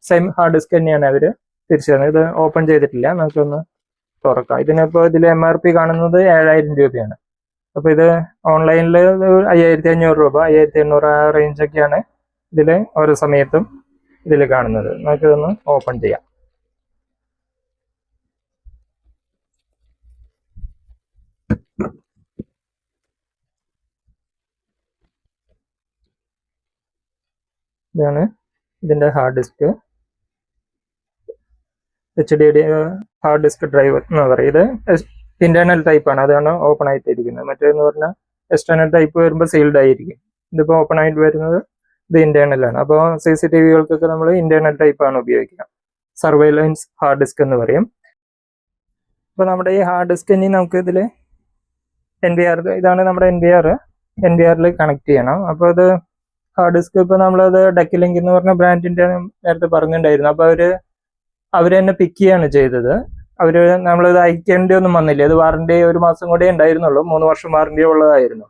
സെയിം ഹാർഡ് ഡിസ്ക് തന്നെയാണ് അവർ തിരിച്ചു തന്നത്. ഇത് ഓപ്പൺ ചെയ്തിട്ടില്ല, നമുക്കൊന്ന് തുറക്കാം. ഇതിനിപ്പോൾ ഇതിൽ MRP കാണുന്നത് 7000 രൂപയാണ്. അപ്പോൾ ഇത് ഓൺലൈനിൽ 5500 രൂപ, 5800 ആ റേഞ്ചൊക്കെയാണ് ഇതിൽ ഓരോ സമയത്തും ഇതിൽ കാണുന്നത്. നമുക്കിതൊന്ന് ഓപ്പൺ ചെയ്യാം. ഇതാണ് ഇതിൻ്റെ hard disk, HDD hard disk drive എന്ന് പറയും. ഇത് ഇന്റേണൽ ടൈപ്പാണ്, അതാണ് ഓപ്പൺ ആയിട്ട് ഇരിക്കുന്നത്. മറ്റേന്ന് പറഞ്ഞാൽ എക്സ്റ്റേണൽ ടൈപ്പ് വരുമ്പോൾ സീൽഡ് ആയിരിക്കും. ഇതിപ്പോൾ ഓപ്പൺ ആയിട്ട് വരുന്നത് ഇത് ഇന്റേണൽ ആണ്. അപ്പോൾ CCTV-കൾക്കൊക്കെ നമ്മൾ ഇന്റേണൽ ടൈപ്പാണ് ഉപയോഗിക്കുക. സർവൈലൻസ് ഹാർഡ് ഡിസ്ക് എന്ന് പറയും. അപ്പോൾ നമ്മുടെ ഈ ഹാർഡ് ഡിസ്ക് ഇനി നമുക്ക് ഇതിൽ NVR, ഇതാണ് നമ്മുടെ NVR-ൽ കണക്ട് ചെയ്യണം. അപ്പോൾ അത് ഹാർഡ് ഡിസ്ക് ഇപ്പോൾ നമ്മളത് ഡെക്കിലിങ്ക് എന്ന് പറഞ്ഞ ബ്രാൻഡിൻ്റെ നേരത്തെ പറഞ്ഞിട്ടുണ്ടായിരുന്നു. അപ്പോൾ അവർ തന്നെ പിക്ക് ചെയ്യാണ് ചെയ്തത്. നമ്മളത് അയക്കേണ്ടി ഒന്നും വന്നില്ല. ഇത് വാറണ്ടി 1 മാസം കൂടെ ഉണ്ടായിരുന്നുള്ളൂ, 3 വർഷം വാറണ്ടി ഉള്ളതായിരുന്നു.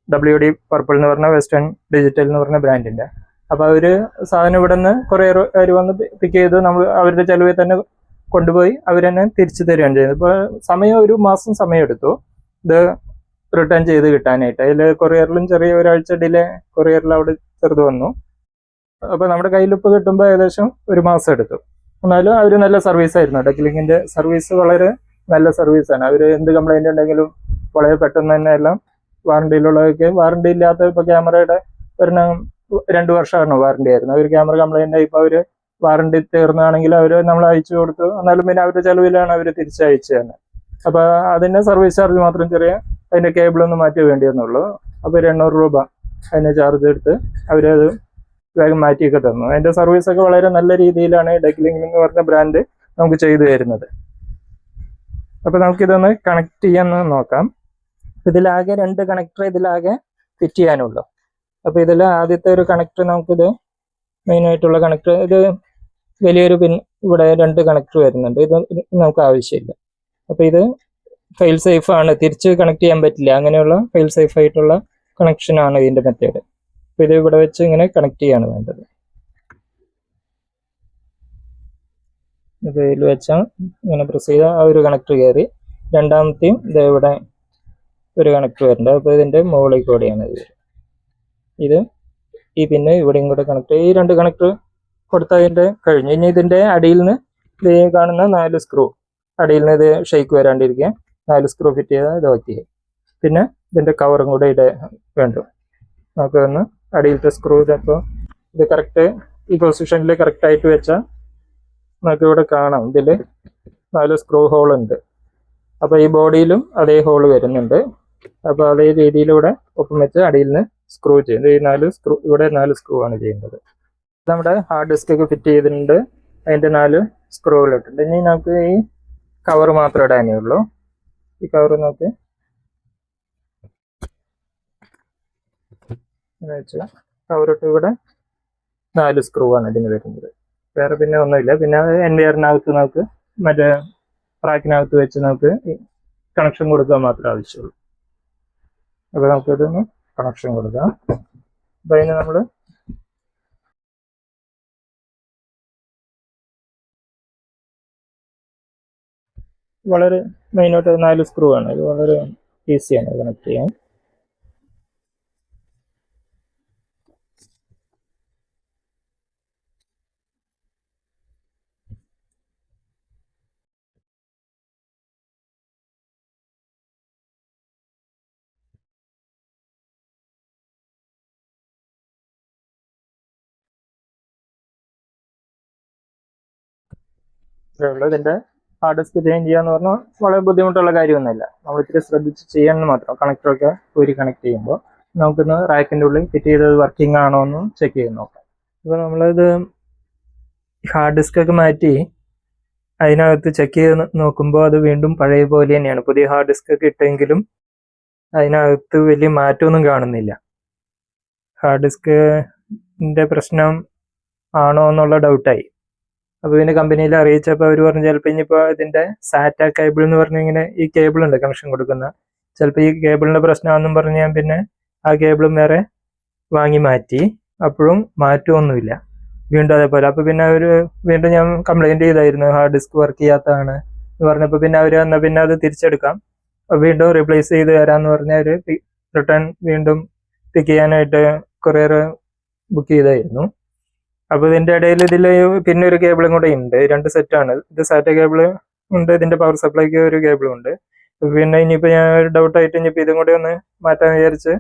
WD പർപ്പിൾ എന്ന് പറഞ്ഞ വെസ്റ്റേൺ ഡിജിറ്റൽ എന്ന് പറഞ്ഞ ബ്രാൻഡിൻ്റെ. അപ്പോൾ അവർ സാധനം ഇവിടെ നിന്ന് കൊറിയർ വന്ന് പിക്ക് ചെയ്ത് നമ്മൾ അവരുടെ ചെലവിൽ തന്നെ കൊണ്ടുപോയി അവർ തന്നെ തിരിച്ചു തരികയാണ് ചെയ്തത്. ഇപ്പോൾ സമയം 1 മാസം സമയമെടുത്തു ഇത് റിട്ടേൺ ചെയ്ത് കിട്ടാനായിട്ട്. അതിൽ കൊറിയറിലും ചെറിയ ഒരാഴ്ച ഡിലേ കൊറിയറിൽ അവിടെ ചെറുത് വന്നു. അപ്പോൾ നമ്മുടെ കയ്യിലിപ്പോൾ കിട്ടുമ്പോൾ ഏകദേശം 1 മാസം എടുത്തു. എന്നാലും അവർ നല്ല സർവീസ് ആയിരുന്നു. ഡെക്കിലിങ്കിൻ്റെ സർവീസ് വളരെ നല്ല സർവീസാണ്. അവർ എന്ത് കംപ്ലൈൻറ്റ് ഉണ്ടെങ്കിലും വളരെ പെട്ടെന്ന് തന്നെ എല്ലാം വാറണ്ടിയിലുള്ളതൊക്കെ, വാറണ്ടി ഇല്ലാത്ത ഇപ്പോൾ ക്യാമറയുടെ ഒരെണ്ണം 2 വർഷമാണ് വാറണ്ടി ആയിരുന്നു. ഒരു ക്യാമറ കംപ്ലൈന്റ് ആയി ഇപ്പോൾ അവർ വാറണ്ടി തീർന്നാണെങ്കിൽ അവർ നമ്മൾ അയച്ചു കൊടുത്തു, എന്നാലും പിന്നെ അവരുടെ ചെലവിലാണ് അവർ തിരിച്ചയച്ചു തന്നെ. അപ്പോൾ അതിൻ്റെ സർവീസ് ചാർജ് മാത്രം ചെറിയ അതിൻ്റെ കേബിളൊന്ന് മാറ്റി വേണ്ടി വന്നുള്ളൂ. അപ്പോൾ 200 രൂപ അതിന് ചാർജ് എടുത്ത് അവരത് വേഗം മാറ്റിയൊക്കെ തന്നു. അതിൻ്റെ സർവീസൊക്കെ വളരെ നല്ല രീതിയിലാണ് ഡെക്ലിങ്ക് എന്ന് പറഞ്ഞ ബ്രാൻഡ് നമുക്ക് ചെയ്തു തരുന്നത്. അപ്പോൾ നമുക്കിതൊന്ന് കണക്ട് ചെയ്യാൻ നോക്കാം. ഇതിലാകെ 2 കണക്ടർ ഇതിലാകെ ഫിറ്റ് ചെയ്യാനുള്ളൂ. അപ്പോൾ ഇതിൽ ആദ്യത്തെ ഒരു കണക്ടർ നമുക്കിത് മെയിനായിട്ടുള്ള കണക്ടർ, ഇത് വലിയൊരു പിൻ, ഇവിടെ 2 കണക്ടർ വരുന്നുണ്ട്. ഇത് നമുക്ക് ആവശ്യമില്ല. അപ്പോൾ ഇത് ഫെയിൽ സേഫ് ആണ്, തിരിച്ച് കണക്ട് ചെയ്യാൻ പറ്റില്ല. അങ്ങനെയുള്ള ഫെയിൽ സേഫ് ആയിട്ടുള്ള കണക്ഷനാണ് ഇതിൻ്റെ മെത്തേഡ്. അപ്പോൾ ഇത് ഇവിടെ വെച്ച് ഇങ്ങനെ കണക്ട് ചെയ്യാണ് വേണ്ടത്. ഇതിൽ വെച്ചാൽ ഇങ്ങനെ പ്രസ് ചെയ്താൽ ആ ഒരു കണക്ടർ കയറി. രണ്ടാമത്തെയും ഇത് ഇവിടെ ഒരു കണക്ടർ വരുന്നുണ്ട്. അപ്പോൾ ഇതിൻ്റെ മുകളിൽ കൂടെയാണ് ഇത് ഈ പിന്നെ ഇവിടെയും കൂടെ കണക്ട്, ഈ 2 കണക്ടർ കൊടുത്തതിൻ്റെ കഴിഞ്ഞു. ഇനി ഇതിൻ്റെ അടിയിൽ നിന്ന് ഇത് കാണുന്ന 4 സ്ക്രൂ, അടിയിൽ നിന്ന് ഇത് ഷെയ്ക്ക് വരാണ്ടിരിക്കുക 4 സ്ക്രൂ ഫിറ്റ് ചെയ്താൽ ഇത് ഓക്കെ. പിന്നെ ഇതിൻ്റെ കവറും കൂടെ ഇവിടെ വേണ്ടു. നമുക്ക് ഒന്ന് അടിയിലത്തെ സ്ക്രൂ ഇപ്പോൾ ഇത് കറക്റ്റ് ഈ പൊസിഷനിൽ കറക്റ്റായിട്ട് വെച്ചാൽ നമുക്ക് ഇവിടെ കാണാം ഇതിൽ 4 സ്ക്രൂ ഹോൾ ഉണ്ട്. അപ്പോൾ ഈ ബോഡിയിലും അതേ ഹോൾ വരുന്നുണ്ട്. അപ്പോൾ അതേ രീതിയിലൂടെ ഒപ്പം വെച്ച് അടിയിൽ നിന്ന് സ്ക്രൂ ചെയ്യുന്നത്. ഈ 4 സ്ക്രൂ, ഇവിടെ 4 സ്ക്രൂ ആണ് ചെയ്യേണ്ടത്. നമ്മുടെ ഹാർഡ് ഡിസ്ക് ഒക്കെ ഫിറ്റ് ചെയ്തിട്ടുണ്ട്, അതിൻ്റെ 4 സ്ക്രൂകൾ ഇട്ടിട്ടുണ്ട്. ഇനി നമുക്ക് ഈ കവർ മാത്രം ഇടാനേ ഉള്ളൂ. ഈ കവർ നമുക്ക് വെച്ച് കവറിട്ട് ഇവിടെ 4 സ്ക്രൂ ആണ് ഇതിന് വരുന്നത്. വേറെ പിന്നെ ഒന്നുമില്ല. പിന്നെ എൻവയറിനകത്ത് നമുക്ക് മറ്റേ റാക്കിനകത്ത് വെച്ച് നമുക്ക് കണക്ഷൻ കൊടുക്കാൻ മാത്രമേ ആവശ്യമുള്ളൂ. അപ്പോൾ നമുക്കിതൊന്ന് കണക്ഷൻ കൊടുക്കാം. അപ്പോൾ അതിന് നമ്മൾ വളരെ മെയിനായിട്ട് 4 സ്ക്രൂ ആണ്. ഇത് വളരെ ഈസിയാണ് കണക്ട് ചെയ്യാൻ. ഇതിൻ്റെ ഹാർഡ് ഡിസ്ക് ചേഞ്ച് ചെയ്യാന്ന് പറഞ്ഞാൽ വളരെ ബുദ്ധിമുട്ടുള്ള കാര്യമൊന്നുമില്ല. നമ്മൾ ഇത്തിരി ശ്രദ്ധിച്ച് ചെയ്യാമെന്ന് മാത്രം. കണക്ടറൊക്കെ ഊരി കണക്ട് ചെയ്യുമ്പോൾ നമുക്കിന്ന് റാക്കിൻ്റെ ഉള്ളിൽ ഫിറ്റ് ചെയ്തത് വർക്കിംഗ് ആണോ എന്ന് ചെക്ക് ചെയ്ത് നോക്കാം. ഇപ്പോൾ നമ്മളിത് ഹാർഡ് ഡിസ്ക് ഒക്കെ മാറ്റി അതിനകത്ത് ചെക്ക് ചെയ്ത് നോക്കുമ്പോൾ അത് വീണ്ടും പഴയ പോലെ തന്നെയാണ്. പുതിയ ഹാർഡ് ഡിസ്ക് ഒക്കെ ഇട്ടെങ്കിലും അതിനകത്ത് വലിയ മാറ്റമൊന്നും കാണുന്നില്ല. ഹാർഡ് ഡിസ്കിൻ്റെ പ്രശ്നം ആണോ എന്നുള്ള ഡൗട്ടായി. അപ്പോൾ പിന്നെ കമ്പനിയിൽ അറിയിച്ചപ്പോൾ അവർ പറഞ്ഞു ചിലപ്പോൾ ഇനിയിപ്പോൾ ഇതിൻ്റെ സാറ്റ കേബിൾ എന്ന് പറഞ്ഞ് ഇങ്ങനെ ഈ കേബിൾ ഉണ്ട് കണക്ഷൻ കൊടുക്കുന്ന, ചിലപ്പോൾ ഈ കേബിളിൻ്റെ പ്രശ്നമാണെന്നും പറഞ്ഞ് ഞാൻ പിന്നെ ആ കേബിളും വേറെ വാങ്ങി മാറ്റി. അപ്പോഴും മാറ്റമൊന്നുമില്ല, വീണ്ടും അതേപോലെ. അപ്പോൾ പിന്നെ അവർ വീണ്ടും ഞാൻ കംപ്ലൈൻറ്റ് ചെയ്തായിരുന്നു ഹാർഡ് ഡിസ്ക് വർക്ക് ചെയ്യാത്തതാണ് എന്ന് പറഞ്ഞപ്പോൾ പിന്നെ അവർ എന്നാൽ പിന്നെ അത് തിരിച്ചെടുക്കാം, വീണ്ടും റീപ്ലേസ് ചെയ്ത് തരാമെന്ന് പറഞ്ഞ് അവർ റിട്ടേൺ വീണ്ടും പിക്ക് ചെയ്യാനായിട്ട് കൊറിയർ ബുക്ക് ചെയ്തായിരുന്നു. അപ്പോൾ ഇതിൻ്റെ ഇടയിൽ ഇതിൽ പിന്നെ ഒരു കേബിളും കൂടെ ഉണ്ട്. 2 സെറ്റാണ്. ഇത് സാറ്റ കേബിൾ ഉണ്ട്, ഇതിൻ്റെ പവർ സപ്ലൈക്ക് ഒരു കേബിളും ഉണ്ട്. പിന്നെ ഇനിയിപ്പോൾ ഞാൻ ഡൗട്ടായിട്ട് ഇനിയിപ്പോൾ ഇതും കൂടെ ഒന്ന് മാറ്റാൻ വിചാരിച്ച്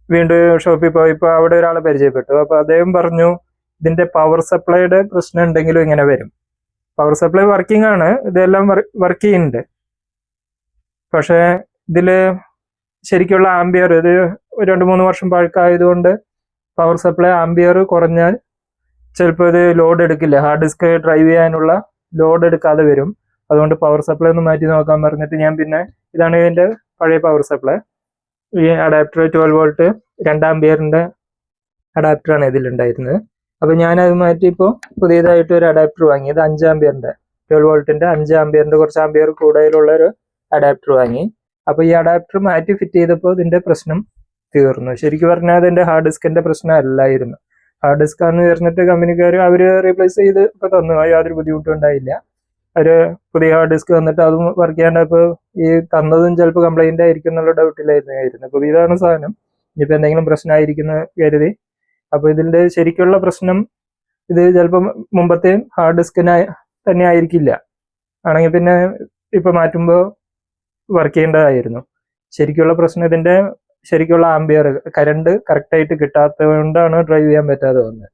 വീണ്ടും ഷോപ്പിൽ പോയപ്പോൾ അവിടെ ഒരാളെ പരിചയപ്പെട്ടു. അപ്പോൾ അദ്ദേഹം പറഞ്ഞു ഇതിൻ്റെ പവർ സപ്ലൈയുടെ പ്രശ്നം ഉണ്ടെങ്കിലും ഇങ്ങനെ വരും. പവർ സപ്ലൈ വർക്കിംഗ് ആണ്, ഇതെല്ലാം വർക്ക് ചെയ്യുന്നുണ്ട്. പക്ഷേ ഇതിൽ ശരിക്കുള്ള ആംബിയർ, ഇത് 2-3 വർഷം പഴക്കമായതുകൊണ്ട് പവർ സപ്ലൈ ആംബിയർ കുറഞ്ഞാൽ ചിലപ്പോൾ ഇത് ലോഡ് എടുക്കില്ല, ഹാർഡ് ഡിസ്ക് ഡ്രൈവ് ചെയ്യാനുള്ള ലോഡ് എടുക്കാതെ വരും. അതുകൊണ്ട് പവർ സപ്ലൈ ഒന്ന് മാറ്റി നോക്കാൻ പറഞ്ഞിട്ട് ഞാൻ പിന്നെ, ഇതാണ് ഇതിൻ്റെ പഴയ പവർ സപ്ലൈ, ഈ അഡാപ്റ്റർ 12 വോൾട്ട് 2 ആംബിയറിൻ്റെ അഡാപ്റ്ററാണ് ഇതിലുണ്ടായിരുന്നത്. അപ്പോൾ ഞാനത് മാറ്റി ഇപ്പോൾ പുതിയതായിട്ട് ഒരു അഡാപ്റ്റർ വാങ്ങി. ഇത് 5 ആംബിയറിൻ്റെ 12 വോൾട്ടിൻ്റെ 5 ആംബിയറിൻ്റെ കുറച്ച് ആംബിയർ കൂടുതലുള്ള ഒരു അഡാപ്റ്റർ വാങ്ങി. അപ്പോൾ ഈ അഡാപ്റ്റർ മാറ്റി ഫിറ്റ് ചെയ്തപ്പോൾ ഇതിൻ്റെ പ്രശ്നം തീർന്നു. ശരിക്കും പറഞ്ഞാൽ അതിൻ്റെ ഹാർഡ് ഡിസ്കിൻ്റെ പ്രശ്നം അല്ലായിരുന്നു. ഹാർഡ് ഡിസ്ക് ആണെന്ന് പറഞ്ഞിട്ട് കമ്പനിക്കാർ അവർ റീപ്ലേസ് ചെയ്ത് ഇപ്പോൾ തന്നു, യാതൊരു ബുദ്ധിമുട്ടും ഉണ്ടായില്ല. അവർ പുതിയ ഹാർഡ് ഡിസ്ക് വന്നിട്ട് അതും വർക്ക് ചെയ്യാണ്ടപ്പോൾ ഈ തന്നതും ചിലപ്പോൾ കംപ്ലൈൻ്റ് ആയിരിക്കും എന്നുള്ള ഡൗട്ടിലായിരുന്നു. അപ്പോൾ ഇതാണ് സാധനം, ഇനിയിപ്പോൾ എന്തെങ്കിലും പ്രശ്നമായിരിക്കുന്ന കരുതി. അപ്പോൾ ഇതിൻ്റെ ശരിക്കുള്ള പ്രശ്നം ഇത് ചിലപ്പോൾ മുമ്പത്തെ ഹാർഡ് ഡിസ്കിന് തന്നെ ആയിരിക്കില്ല. ആണെങ്കിൽ പിന്നെ ഇപ്പോൾ മാറ്റുമ്പോൾ വർക്ക് ചെയ്യേണ്ടതായിരുന്നു. ശരിക്കുള്ള പ്രശ്നം ഇതിന്റെ ശരിക്കുള്ള ആംബിയർ കറണ്ട് കറക്റ്റായിട്ട് കിട്ടാത്തത് കൊണ്ടാണ് ഡ്രൈവ് ചെയ്യാൻ പറ്റാതെ വന്നത്.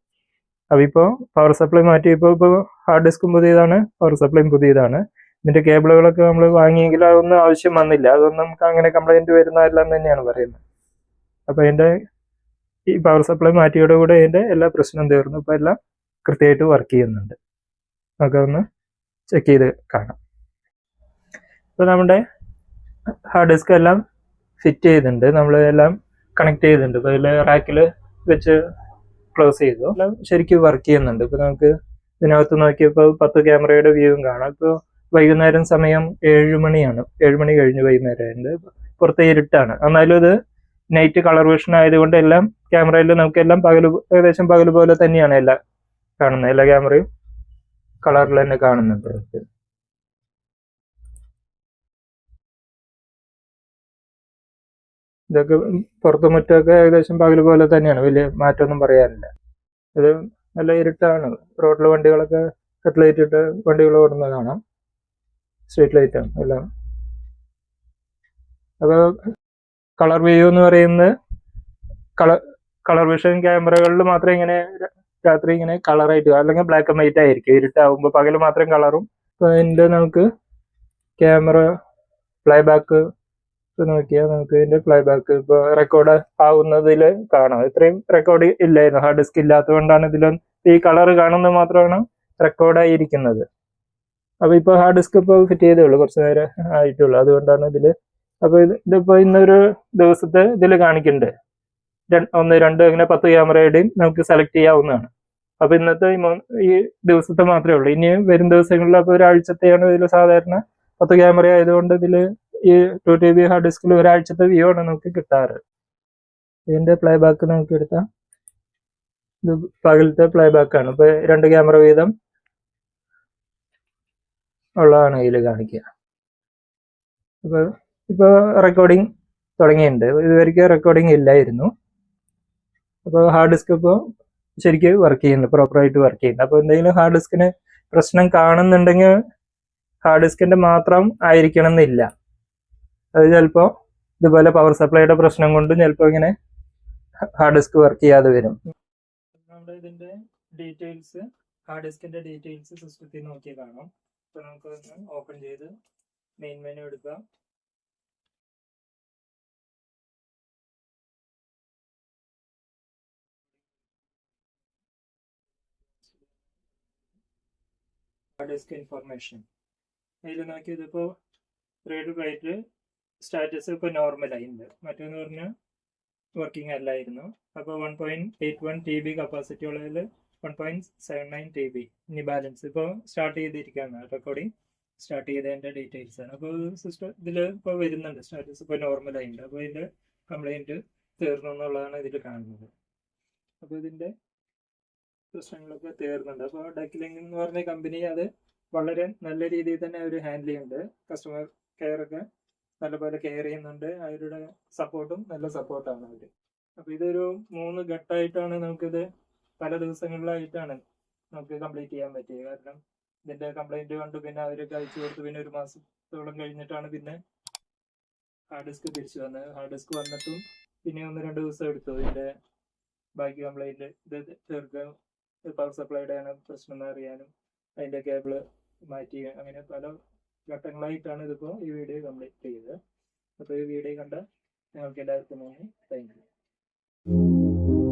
അപ്പോൾ ഇപ്പോൾ പവർ സപ്ലൈ മാറ്റി ഇപ്പോൾ ഹാർഡ് ഡിസ്കും പുതിയതാണ്, പവർ സപ്ലൈയും പുതിയതാണ്. ഇതിന്റെ കേബിളുകളൊക്കെ നമ്മൾ വാങ്ങിയെങ്കിൽ അതൊന്നും ആവശ്യം വന്നില്ല. അതൊന്നും നമുക്ക് അങ്ങനെ കംപ്ലൈന്റ് വരുന്നതല്ല എന്ന് തന്നെയാണ് പറയുന്നത്. അപ്പോൾ അതിന്റെ ഈ പവർ സപ്ലൈ മാറ്റിയോടുകൂടെ ഇതിന്റെ എല്ലാ പ്രശ്നവും തീർന്നു. ഇപ്പോൾ എല്ലാം കൃത്യമായിട്ട് വർക്ക് ചെയ്യുന്നുണ്ട്. നമുക്ക് ഒന്ന് ചെക്ക് ചെയ്ത് കാണാം. ഇപ്പോൾ നമ്മുടെ ഹാർഡ് ഡിസ്ക് എല്ലാം ഫിറ്റ് ചെയ്തിട്ടുണ്ട്, നമ്മൾ എല്ലാം കണക്ട് ചെയ്തിട്ടുണ്ട്. ഇപ്പോൾ ഇതിൽ റാക്കിൽ വെച്ച് ക്ലോസ് ചെയ്തു, എല്ലാം ശരിക്കും വർക്ക് ചെയ്യുന്നുണ്ട്. ഇപ്പോൾ നമുക്ക് ഇതിനകത്ത് നോക്കിയപ്പോൾ 10 ക്യാമറയുടെ വ്യൂവും കാണാം. ഇപ്പോൾ വൈകുന്നേരം സമയം 7 മണിയാണ്, 7 മണി കഴിഞ്ഞ് വൈകുന്നേരമുണ്ട്. പുറത്ത് ഇരുട്ടാണ്, എന്നാലും ഇത് നൈറ്റ് കളർ വിഷൻ ആയതുകൊണ്ട് എല്ലാം ക്യാമറയിൽ നമുക്ക് എല്ലാം ഏകദേശം പകൽ പോലെ തന്നെയാണ് എല്ലാം കാണുന്നത്. എല്ലാ ക്യാമറയും കളറിൽ തന്നെ കാണുന്നുണ്ട്. ഇതൊക്കെ പുറത്തു മുറ്റമൊക്കെ ഏകദേശം പകൽ പോലെ തന്നെയാണ്, വലിയ മാറ്റമൊന്നും പറയാനില്ല. ഇത് നല്ല ഇരുട്ടാണ്, റോഡിലെ വണ്ടികളൊക്കെ ഹെഡ്ലൈറ്റ് ഇട്ട് വണ്ടികൾ ഓടുന്നത് കാണാം, സ്ട്രീറ്റ് ലൈറ്റാണ് എല്ലാം. അപ്പോൾ കളർ വ്യൂ എന്ന് പറയുന്നത് കളർ വിഷൻ ക്യാമറകളിൽ മാത്രമേ ഇങ്ങനെ രാത്രി ഇങ്ങനെ കളറായിട്ട്, അല്ലെങ്കിൽ ബ്ലാക്ക് ആൻഡ് വൈറ്റ് ആയിരിക്കും, ഇരുട്ടാവുമ്പോൾ. പകൽ മാത്രം കളറും. അപ്പോൾ അതിൻ്റെ നമുക്ക് ക്യാമറ പ്ലേ ബാക്ക് നോക്കിയാൽ നമുക്ക് ഇതിന്റെ പ്ലേ ബാക്ക് ഇപ്പോൾ റെക്കോർഡ് ആവുന്നതിൽ കാണാം. ഇത്രയും റെക്കോർഡ് ഇല്ലായിരുന്നു, ഹാർഡ് ഡിസ്ക് ഇല്ലാത്തതുകൊണ്ടാണ് ഈ കളർ കാണുന്നത് മാത്രമാണ് റെക്കോർഡായിരിക്കുന്നത്. അപ്പോൾ ഇപ്പോൾ ഹാർഡ് ഡിസ്ക് ഇപ്പോൾ ഫിറ്റ് ചെയ്തേ ഉള്ളൂ, കുറച്ച് നേരം ആയിട്ടുള്ളൂ, അതുകൊണ്ടാണ് ഇതിൽ. അപ്പോൾ ഇതിപ്പോൾ ഇന്നൊരു ദിവസത്തെ ഇതിൽ കാണിക്കുന്നുണ്ട് 1, 2 അങ്ങനെ 10 ക്യാമറയുടെയും നമുക്ക് സെലക്ട് ചെയ്യാവുന്നതാണ്. അപ്പോൾ ഇന്നത്തെ ഈ ദിവസത്തെ മാത്രമേ ഉള്ളൂ. ഇനി വരും ദിവസങ്ങളിൽ അപ്പോൾ ഒരാഴ്ചത്തെയാണ് ഇതിൽ സാധാരണ 10 ക്യാമറ ആയതുകൊണ്ട് ഇതിൽ ഈ 2 TB ഹാർഡ് ഡിസ്കിൽ ഒരാഴ്ചത്തെ വ്യൂ ആണ് നമുക്ക് കിട്ടാറ്. ഇതിന്റെ പ്ലേ ബാക്ക് നമുക്ക് എടുത്താൽ ഇത് പകലത്തെ പ്ലേ ബാക്കാണ്. ഇപ്പോൾ 2 ക്യാമറ വീതം ഉള്ളതാണ് ഇതിൽ കാണിക്കുക. അപ്പോൾ ഇപ്പോൾ റെക്കോർഡിങ് തുടങ്ങിയിട്ടുണ്ട്, ഇതുവരെയ്ക്ക് റെക്കോർഡിങ് ഇല്ലായിരുന്നു. അപ്പോൾ ഹാർഡ് ഡിസ്ക് ഇപ്പോൾ ശരിക്കും വർക്ക് ചെയ്യുന്നുണ്ട്, പ്രോപ്പറായിട്ട് വർക്ക് ചെയ്യുന്നുണ്ട്. അപ്പോൾ എന്തെങ്കിലും ഹാർഡ് ഡിസ്കിന് പ്രശ്നം കാണുന്നുണ്ടെങ്കിൽ ഹാർഡ് ഡിസ്കിന്റെ മാത്രം ആയിരിക്കണം എന്നില്ല. അത് ചിലപ്പോൾ ഇതുപോലെ പവർ സപ്ലൈയുടെ പ്രശ്നം കൊണ്ടും ചിലപ്പോൾ ഇങ്ങനെ ഹാർഡ് ഡിസ്ക് വർക്ക് ചെയ്യാതെ വരും. നമ്മുടെ ഇതിന്റെ ഡീറ്റെയിൽസ്, ഹാർഡ് ഡിസ്കിന്റെ ഡീറ്റെയിൽസ് സിസ്റ്റത്തിൽ നോക്കി കാണാം. അപ്പോൾ നമുക്ക് ഓപ്പൺ ചെയ്ത് മെയിൻ മെനു എടുക്കാം. ഹാർഡ് ഡിസ്ക് ഇൻഫർമേഷൻ അതിൽ നോക്കി ഇതിപ്പോൾ റീഡ് റൈറ്റ് സ്റ്റാറ്റസ് ഇപ്പോൾ നോർമലായിട്ടുണ്ട്, മറ്റേന്ന് പറഞ്ഞാൽ വർക്കിംഗ് അല്ലായിരുന്നു. അപ്പോൾ 1.81 TB കപ്പാസിറ്റി ഉള്ളതിൽ 1.79 TB ഇനി ബാലൻസ് ഇപ്പോൾ സ്റ്റാർട്ട് ചെയ്തിരിക്കുകയാണ്, റെക്കോർഡിങ് സ്റ്റാർട്ട് ചെയ്തതിൻ്റെ ഡീറ്റെയിൽസ് ആണ്. അപ്പോൾ സിസ്റ്റം ഇതിൽ ഇപ്പോൾ വരുന്നുണ്ട്, സ്റ്റാറ്റസ് ഇപ്പോൾ നോർമലായിട്ടുണ്ട്. അപ്പോൾ ഇതിൻ്റെ കംപ്ലൈൻറ്റ് തീർന്നു എന്നുള്ളതാണ് ഇതിൽ കാണുന്നത്. അപ്പോൾ ഇതിൻ്റെ പ്രശ്നങ്ങളൊക്കെ തീർന്നുണ്ട്. അപ്പോൾ ഡെക്ലിംഗ് എന്ന് പറഞ്ഞ കമ്പനി അത് വളരെ നല്ല രീതിയിൽ തന്നെ അവർ ഹാൻഡിൽ ചെയ്യുന്നുണ്ട്, കസ്റ്റമർ കെയർ ഒക്കെ നല്ലപോലെ കെയർ ചെയ്യുന്നുണ്ട്. അവരുടെ സപ്പോർട്ടും നല്ല സപ്പോർട്ടാണ് അവർ. അപ്പോൾ ഇതൊരു 3 ഘട്ടമായിട്ടാണ് നമുക്കിത് പല ദിവസങ്ങളിലായിട്ടാണ് നമുക്ക് കംപ്ലീറ്റ് ചെയ്യാൻ പറ്റിയത്. കാരണം ഇതിന്റെ കംപ്ലൈന്റ് കണ്ടു, പിന്നെ അവരൊക്കെ അയച്ചു കൊടുത്തു, പിന്നെ 1 മാസത്തോളം കഴിഞ്ഞിട്ടാണ് പിന്നെ ഹാർഡ് ഡിസ്ക് തിരിച്ചു വന്നത്. ഹാർഡ് ഡിസ്ക് വന്നിട്ടും പിന്നെ 1-2 ദിവസം എടുത്തു ഇതിന്റെ ബാക്കി കംപ്ലൈന്റ് ഇത് തീർക്കാൻ. പവർ സപ്ലൈയുടെ ആണ് പ്രശ്നം എന്ന് അറിയാനും അതിന്റെ കേബിള് മാറ്റി, അങ്ങനെ പല ഘട്ടങ്ങളായിട്ടാണ് ഇതിപ്പോൾ ഈ വീഡിയോ കംപ്ലീറ്റ് ചെയ്തത്. അപ്പോൾ ഈ വീഡിയോ കണ്ട നിങ്ങൾക്ക് എല്ലാവർക്കും നന്ദി. Thank you.